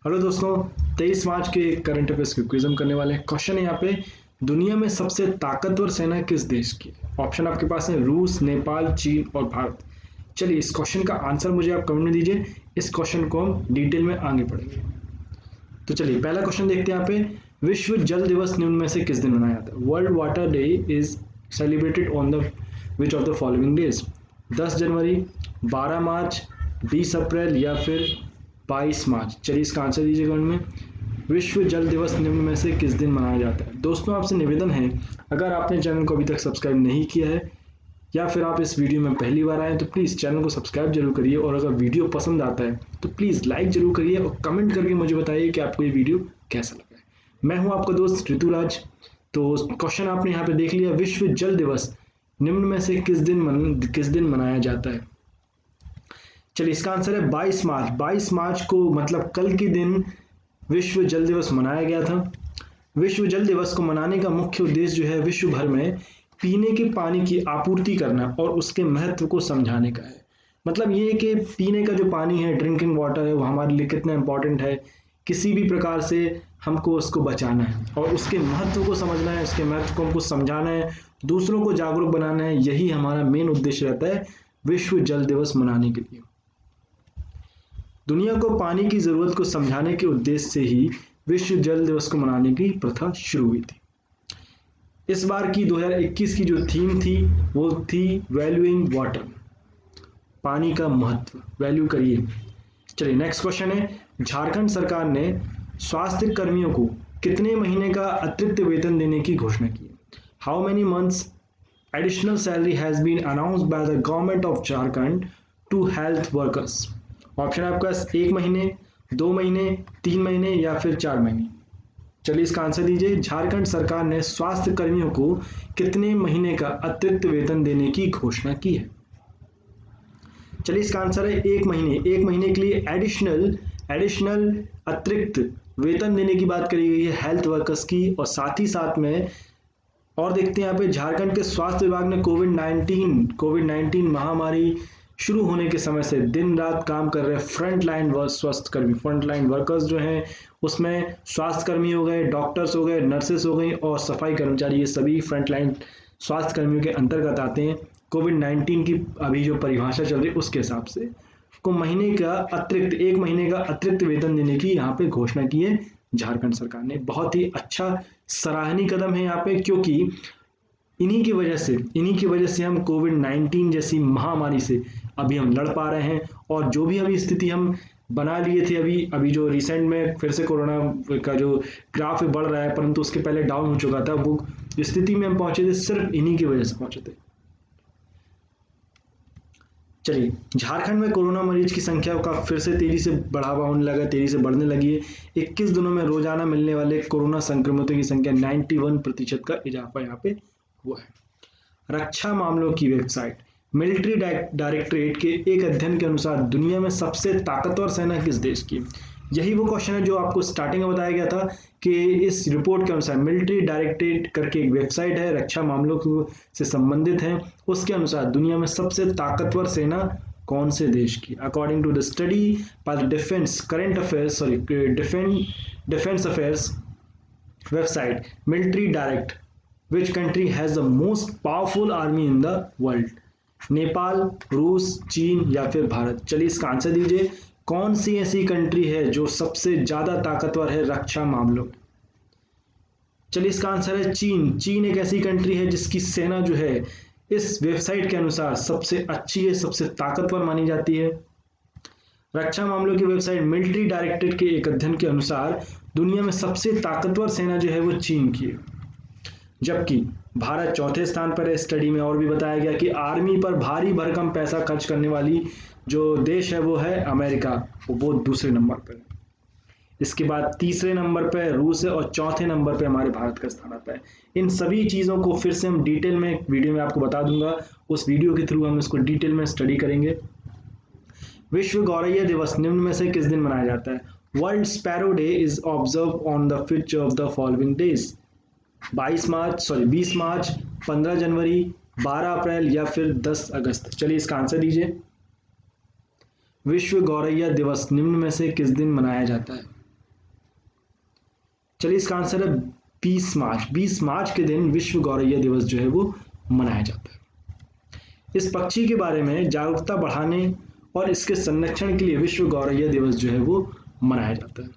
Hello दोस्तों, 23 मार्च के current affairs के क्विज हम करने वाले हैं। क्वेश्चन है यहाँ पे, दुनिया में सबसे ताकतवर सेना किस देश की है? ऑप्शन आपके पास है रूस, नेपाल, चीन और भारत। चलिए इस क्वेश्चन का आंसर मुझे आप कमेंट में दीजिए। इस क्वेश्चन को हम डिटेल में आगे पढ़ेंगे। तो चलिए पहला क्वेश्चन देखते हैं यहाँ पे, विश्व जल दिवस निम्न में से किस दिन मनाया जाता है? World water day is celebrated on the which of the following days? 10 जनवरी, 12 मार्च, 20 अप्रैल या फिर 22 मार्च। चलिए इसका आंसर दीजिए कमेंट में। विश्व जल दिवस निम्न में से किस दिन मनाया जाता है? दोस्तों आपसे निवेदन है, अगर आपने चैनल को अभी तक सब्सक्राइब नहीं किया है या फिर आप इस वीडियो में पहली बार आए हैं तो प्लीज़ चैनल को सब्सक्राइब जरूर करिए, और अगर वीडियो पसंद आता है तो प्लीज़ लाइक जरूर करिए और कमेंट करके मुझे बताइए कि आपको ये वीडियो कैसा लगा है। मैं हूं आपका दोस्त ऋतुराज। तो क्वेश्चन आपने यहाँ पे देख लिया, विश्व जल दिवस निम्न में से किस दिन मनाया जाता है? चलिए इसका आंसर है 22 मार्च। 22 मार्च को मतलब कल के दिन विश्व जल दिवस मनाया गया था। विश्व जल दिवस को मनाने का मुख्य उद्देश्य जो है विश्व भर में पीने के पानी की आपूर्ति करना और उसके महत्व को समझाने का है। मतलब ये कि पीने का जो पानी है, ड्रिंकिंग वाटर है, वो हमारे लिए कितना इंपॉर्टेंट है, किसी भी प्रकार से हमको उसको बचाना है और उसके महत्व को समझना है, उसके महत्व को हमको समझाना है, दूसरों को जागरूक बनाना है। यही हमारा मेन उद्देश्य रहता है विश्व जल दिवस मनाने के लिए। दुनिया को पानी की जरूरत को समझाने के उद्देश्य से ही विश्व जल दिवस को मनाने की प्रथा शुरू हुई थी। इस बार की 2021 की जो थीम थी वो थी वैल्यूइंग वाटर, पानी का महत्व, वैल्यू करिए। चलिए नेक्स्ट क्वेश्चन है, झारखंड सरकार ने स्वास्थ्य कर्मियों को कितने महीने का अतिरिक्त वेतन देने की घोषणा की? How many months additional salary has been announced by the government of Jharkhand to health workers? Option आपके पास 1 महीने, 2 महीने, 3 महीने या फिर 4 महीने। चलिए इसका आंसर दीजिए। झारखंड सरकार ने स्वास्थ्य कर्मियों को कितने महीने का अतिरिक्त वेतन देने की घोषणा की है? चलिए इसका आंसर है 1 महीने। 1 महीने के लिए एडिशनल अतिरिक्त वेतन देने की बात करी गई है हेल्थ वर्कर्स की। और साथ ही साथ में और देखते हैं यहाँ पे, झारखंड के स्वास्थ्य विभाग ने कोविड 19 महामारी शुरू होने के समय से दिन रात काम कर रहे फ्रंट लाइन वर्कर्स जो हैं, उसमें स्वास्थ्य कर्मी हो गए, डॉक्टर्स हो गए, नर्सेस हो गई और सफाई कर्मचारी, ये सभी फ्रंट लाइन स्वास्थ्य कर्मियों के अंतर्गत आते हैं। कोविड 19 की अभी जो परिभाषा चल रही है उसके हिसाब से को महीने का अतिरिक्त 1 महीने का अतिरिक्त वेतन देने की यहाँ पे घोषणा की है झारखंड सरकार ने। बहुत ही अच्छा सराहनीय कदम है यहाँ पे, क्योंकि इन्हीं की वजह से हम कोविड 19 जैसी महामारी से अभी हम लड़ पा रहे हैं। और जो भी अभी स्थिति हम बना लिए थे, अभी जो रिसेंट में फिर से कोरोना का जो ग्राफ है बढ़ रहा है, परंतु उसके पहले डाउन हो चुका था। वो स्थिति में हम पहुंचे थे सिर्फ इन्हीं की वजह से पहुंचे थे। चलिए झारखंड में कोरोना मरीज की संख्या का फिर से तेजी से बढ़ावा होने लगा, तेजी से बढ़ने लगी है। 21 दिनों में रोजाना मिलने वाले कोरोना संक्रमितों की संख्या 91% का इजाफा यहाँ पे हुआ है। रक्षा मामलों की वेबसाइट मिलिट्री डायरेक्टरेट के एक अध्ययन के अनुसार दुनिया में सबसे ताकतवर सेना किस देश की? यही वो क्वेश्चन है जो आपको स्टार्टिंग में बताया गया था कि इस रिपोर्ट के अनुसार मिलिट्री डायरेक्टरेट करके एक वेबसाइट है, रक्षा मामलों से संबंधित है, उसके अनुसार दुनिया में सबसे ताकतवर सेना कौन से देश की? According to the study by the defence affairs website military direct, which country has the most powerful army in the world? Nepal, रूस, चीन या फिर भारत। चलिए इसका आंसर दीजिए। कौन सी ऐसी कंट्री है जो सबसे ज्यादा ताकतवर है रक्षा मामलों में? चलिए इसका आंसर है चीन। चीन एक ऐसी कंट्री है जिसकी सेना जो है इस वेबसाइट के अनुसार सबसे अच्छी है, सबसे ताकतवर मानी जाती है। रक्षा मामलों की वेबसाइट मिलिट्री डायरेक्टरेट के एक अध्ययन के अनुसार दुनिया में सबसे ताकतवर सेना जो है वो चीन की है, जबकि भारत चौथे स्थान पर है। स्टडी में और भी बताया गया कि आर्मी पर भारी भरकम पैसा खर्च करने वाली जो देश है वो है अमेरिका, वो दूसरे नंबर पर है। इसके बाद तीसरे नंबर पर रूस है और चौथे नंबर पर हमारे भारत का स्थान आता है। इन सभी चीज़ों को फिर से हम डिटेल में वीडियो में आपको बता दूंगा, उस वीडियो के थ्रू हम इसको डिटेल में स्टडी करेंगे। विश्व गौरैया दिवस निम्न में से किस दिन मनाया जाता है? World sparrow day is observe on the which of the following days? 20 मार्च, 15 जनवरी, 12 अप्रैल या फिर 10 अगस्त। चलिए इसका आंसर दीजिए। विश्व गौरैया दिवस निम्न में से किस दिन मनाया जाता है? चलिए इसका आंसर है 20 मार्च। 20 मार्च के दिन विश्व गौरैया दिवस जो है वो मनाया जाता है। इस पक्षी के बारे में जागरूकता बढ़ाने और इसके संरक्षण के लिए विश्व गौरैया दिवस जो है वो मनाया जाता है।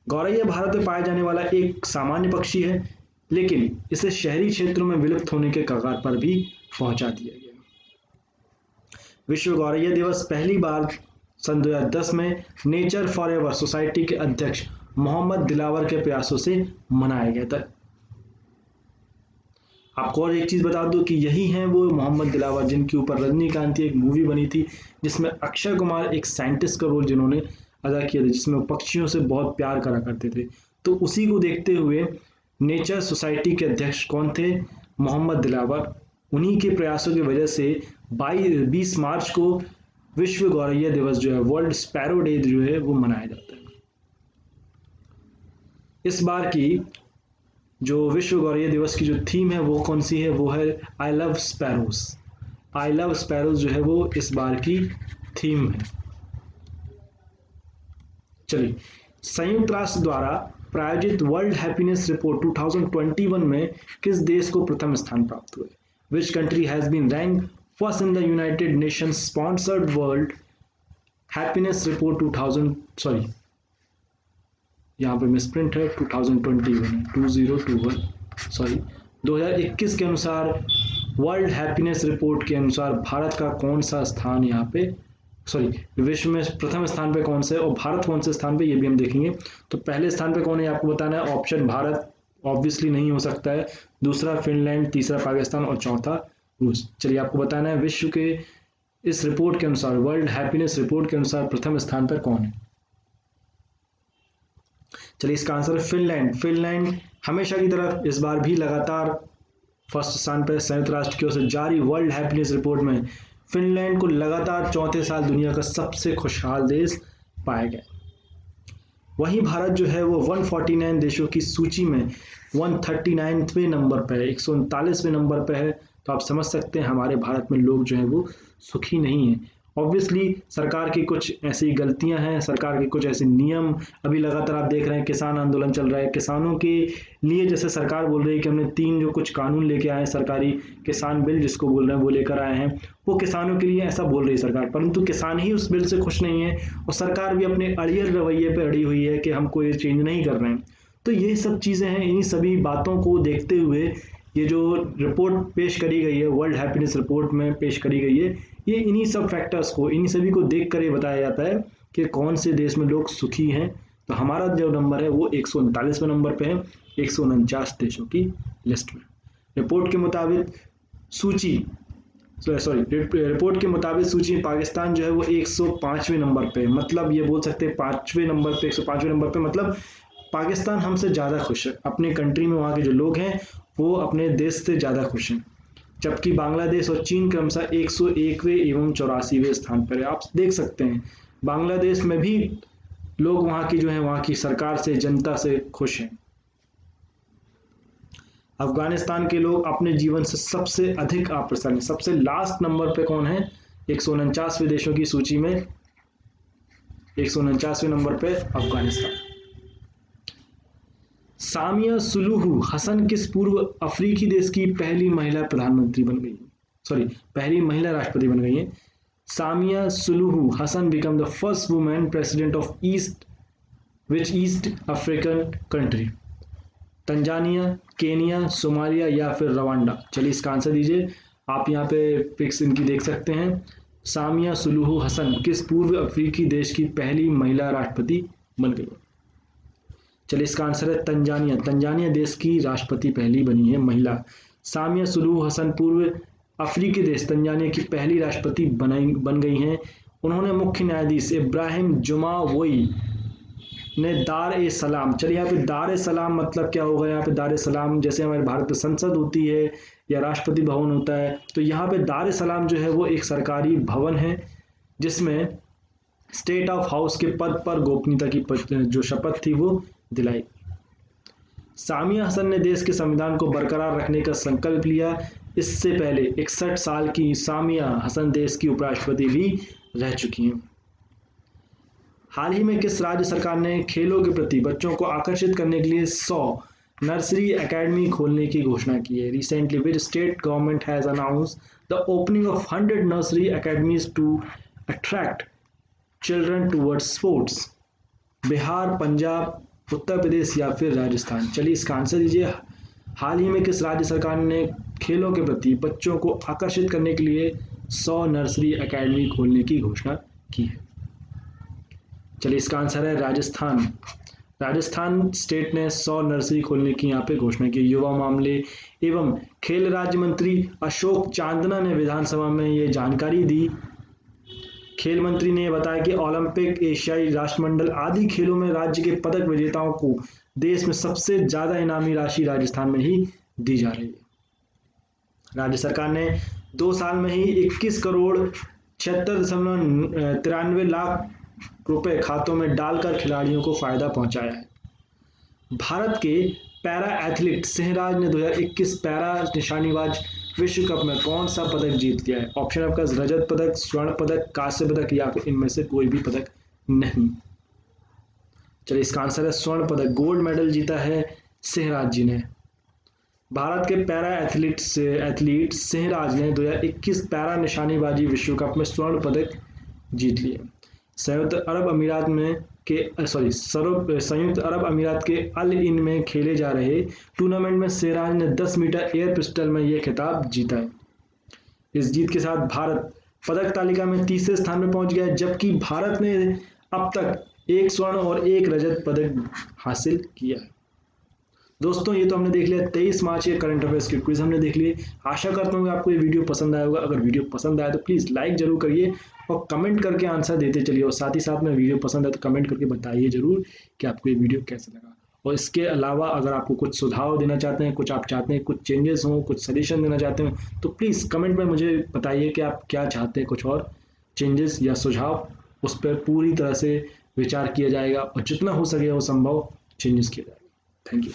गौरैया भारत में पाया जाने वाला एक सामान्य पक्षी है, लेकिन इसे शहरी क्षेत्रों में विलुप्त होने के कगार पर भी पहुंचा दिया गया। विश्व गौरैया दिवस पहली बार सन 2010 में नेचर फॉरएवर सोसाइटी के अध्यक्ष मोहम्मद दिलावर के प्रयासों से मनाया गया था। आपको और एक चीज बता दूं कि यही हैं वो मोहम्मद दिलावर जिनके ऊपर रजनीकांत की एक मूवी बनी थी, जिसमें अक्षय कुमार एक साइंटिस्ट का रोल जिन्होंने अदा किया था, जिसमें वो पक्षियों से बहुत प्यार करा करते थे। तो उसी को देखते हुए नेचर सोसाइटी के अध्यक्ष कौन थे? मोहम्मद दिलावर। उन्हीं के प्रयासों की वजह से 20 मार्च को विश्व गौरैया दिवस जो है, वर्ल्ड स्पैरो डे जो है वो मनाया जाता है। इस बार की जो विश्व गौरैया दिवस की जो थीम है वो कौन सी है? वो है I love sparrows. I love sparrows जो है वो इस बार की थीम है। चलिए, संयुक्त राष्ट्र द्वारा प्रायोजित वर्ल्ड हैप्पीनेस रिपोर्ट 2021 में किस देश को प्रथम स्थान प्राप्त हुआ? Which country has been rank first in the United Nations sponsored world happiness report 2000 यहाँ पे मिसप्रिंट है, 2021 के अनुसार वर्ल्ड हैप्पीनेस रिपोर्ट के अनुसार भारत का कौन सा स्थान यहाँ पे विश्व में प्रथम स्थान पे कौन सा है और भारत कौन से स्थान पे, ये भी हम देखेंगे। तो पहले स्थान पे कौन है आपको बताना है। ऑप्शन भारत ऑब्वियसली नहीं हो सकता है, दूसरा फिनलैंड, तीसरा पाकिस्तान और चौथा रूस। चलिए आपको बताना है विश्व के इस रिपोर्ट के अनुसार, वर्ल्ड हैप्पीनेस रिपोर्ट के अनुसार प्रथम स्थान पर कौन है। चलिए इसका आंसर है फिनलैंड। फिनलैंड हमेशा की तरह इस बार भी लगातार फर्स्ट स्थान पर संयुक्त राष्ट्र की ओर से जारी वर्ल्ड हैप्पीनेस रिपोर्ट में फिनलैंड को लगातार चौथे साल दुनिया का सबसे खुशहाल देश पाया गया। वहीं भारत जो है वो 149 देशों की सूची में 139वें नंबर पर है, 139वें नंबर पर है। तो आप समझ सकते हैं हमारे भारत में लोग जो है वो सुखी नहीं है। ऑब्वियसली सरकार की कुछ ऐसी गलतियां हैं, सरकार के कुछ ऐसे नियम, अभी लगातार आप देख रहे हैं किसान आंदोलन चल रहा है। किसानों के लिए जैसे सरकार बोल रही है कि हमने 3 जो कुछ कानून लेके आए हैं, सरकारी किसान बिल जिसको बोल रहे हैं वो लेकर आए हैं, वो किसानों के लिए ऐसा बोल रही है सरकार, परंतु किसान ही उस बिल से खुश नहीं है और सरकार भी अपने अड़ियल रवैये पर अड़ी हुई है कि हमको ये चेंज नहीं कर रहे हैं। तो ये सब चीज़ें हैं। इन्हीं सभी बातों को देखते हुए ये जो रिपोर्ट पेश करी गई है, वर्ल्ड हैप्पीनेस रिपोर्ट में पेश करी गई है, ये इन्हीं सब फैक्टर्स को, इन्हीं सभी को देख कर ये बताया जाता है कि कौन से देश में लोग सुखी हैं। तो हमारा जो नंबर है वो 139वें नंबर पे है 149 देशों की लिस्ट में। रिपोर्ट के मुताबिक सूची पाकिस्तान जो है वो 105वें नंबर पे, मतलब ये बोल सकते हैं 5वें नंबर पे, 105वें नंबर पे, मतलब पाकिस्तान हमसे ज़्यादा खुश है अपने कंट्री में। वहाँ के जो लोग हैं वो अपने देश से ज़्यादा खुश हैं, जबकि बांग्लादेश और चीन क्रमशः 101वें एवं 84वें स्थान पर है। आप देख सकते हैं बांग्लादेश में भी लोग वहाँ की जो है वहाँ की सरकार से, जनता से खुश हैं। अफगानिस्तान के लोग अपने जीवन से सबसे अधिक अप्रसन्न हैं। सबसे लास्ट नंबर पे कौन है? 149वें देशों की सूची में 149वें नंबर पे अफगानिस्तान। सामिया सुलूहू हसन किस पूर्व अफ्रीकी देश की पहली महिला प्रधानमंत्री बन गई? पहली महिला राष्ट्रपति बन गई है। Samia Suluhu Hassan become the first women president of East African country? Tanzania, Kenya, Somalia या फिर रवांडा? चलिए इसका आंसर दीजिए। आप यहाँ पे पिक्स इनकी देख सकते हैं। सामिया सुलूहू हसन किस पूर्व अफ्रीकी देश की पहली महिला राष्ट्रपति बन गई? चलिए इसका आंसर है तंजानिया। तंजानिया देश की राष्ट्रपति पहली बनी है महिला। सामिया सुलूहू हसन पूर्व अफ्रीकी देश तंजानिया की पहली राष्ट्रपति बन गई हैं। उन्होंने मुख्य न्यायाधीश इब्राहिम जुमावोई ने दार-ए-सलाम, चलिए यहाँ पे दार-ए-सलाम मतलब क्या होगा? यहाँ पे दार-ए-सलाम जैसे हमारे भारत में संसद होती है या राष्ट्रपति भवन होता है, तो यहाँ पे दार-ए-सलाम जो है वो एक सरकारी भवन है जिसमें स्टेट ऑफ हाउस के पद पर गोपनीयता की जो शपथ थी वो दिलाई। सामिया हसन ने देश के संविधान को बरकरार रखने का संकल्प लिया। इससे पहले 61 साल की सामिया हसन देश की उपराष्ट्रपति भी रह चुकी हैं। हाल ही में किस राज्य सरकार ने खेलों के प्रति बच्चों को आकर्षित करने के लिए 100 नर्सरी एकेडमी खोलने की घोषणा की है? Recently which state government has announced the opening of 100 nursery academies to attract children towards sports? Bihar, Punjab, Uttar Pradesh या फिर राजस्थान? चलिए इसका आंसर दीजिए। हाल ही में किस राज्य सरकार ने खेलों के प्रति बच्चों को आकर्षित करने के लिए 100 नर्सरी एकेडमी खोलने की घोषणा की है? चलिए इसका आंसर है राजस्थान। राजस्थान स्टेट ने 100 नर्सरी खोलने की यहाँ पे घोषणा की। युवा मामले एवं खेल राज्य मंत्री अशोक चांदना ने विधानसभा में ये जानकारी दी। खेल मंत्री ने बताया कि ओलंपिक, एशियाई राष्ट्रमंडल आदि खेलों में राज्य के पदक विजेताओं को देश में सबसे ज्यादा इनामी राशि राजस्थान में ही दी जा रही है। राज्य सरकार ने 2 साल में ही 21 करोड़ 76.93 लाख रुपए खातों में डालकर खिलाड़ियों को फायदा पहुंचाया है। भारत के पैरा एथलीट सिंहराज ने 2021 पैरा निशानेबाज विश्व कप में कौन सा पदक जीत लिया है? ऑप्शन आपका रजत पदक, स्वर्ण पदक, कांस्य पदक या फिर इनमें से कोई भी पदक नहीं। चलिए इसका आंसर है स्वर्ण पदक। गोल्ड मेडल जीता है सिंहराज जी ने। भारत के पैरा एथलीट सिंहराज ने 2021 पैरा निशानेबाजी विश्व कप में स्वर्ण पदक जीत लिया। संयुक्त अरब अमीरात के अल इन में खेले जा रहे टूर्नामेंट में सिंहराज ने 10 मीटर एयर पिस्टल में यह खिताब जीता है। इस जीत के साथ भारत पदक तालिका में तीसरे स्थान में पहुंच गया, जबकि भारत ने अब तक 1 स्वर्ण और 1 रजत पदक हासिल किया है। दोस्तों ये तो हमने देख लिया 23 मार्च के करंट अफेयर्स के क्विज हमने देख लिए। आशा करता हूँ कि आपको ये वीडियो पसंद आया होगा। अगर वीडियो पसंद आया तो प्लीज़ लाइक जरूर करिए और कमेंट करके आंसर देते चलिए, और साथ ही साथ में वीडियो पसंद आए तो कमेंट करके बताइए जरूर कि आपको ये वीडियो कैसा लगा। और इसके अलावा अगर आपको कुछ सुझाव देना चाहते हैं, कुछ आप चाहते हैं कुछ चेंजेस हों, कुछ सजेशन देना चाहते हैं, तो प्लीज़ कमेंट में मुझे बताइए कि आप क्या चाहते हैं, कुछ और चेंजेस या सुझाव। उस पर पूरी तरह से विचार किया जाएगा और जितना हो सके वो संभव चेंजेस किया जाएगा। Thank you.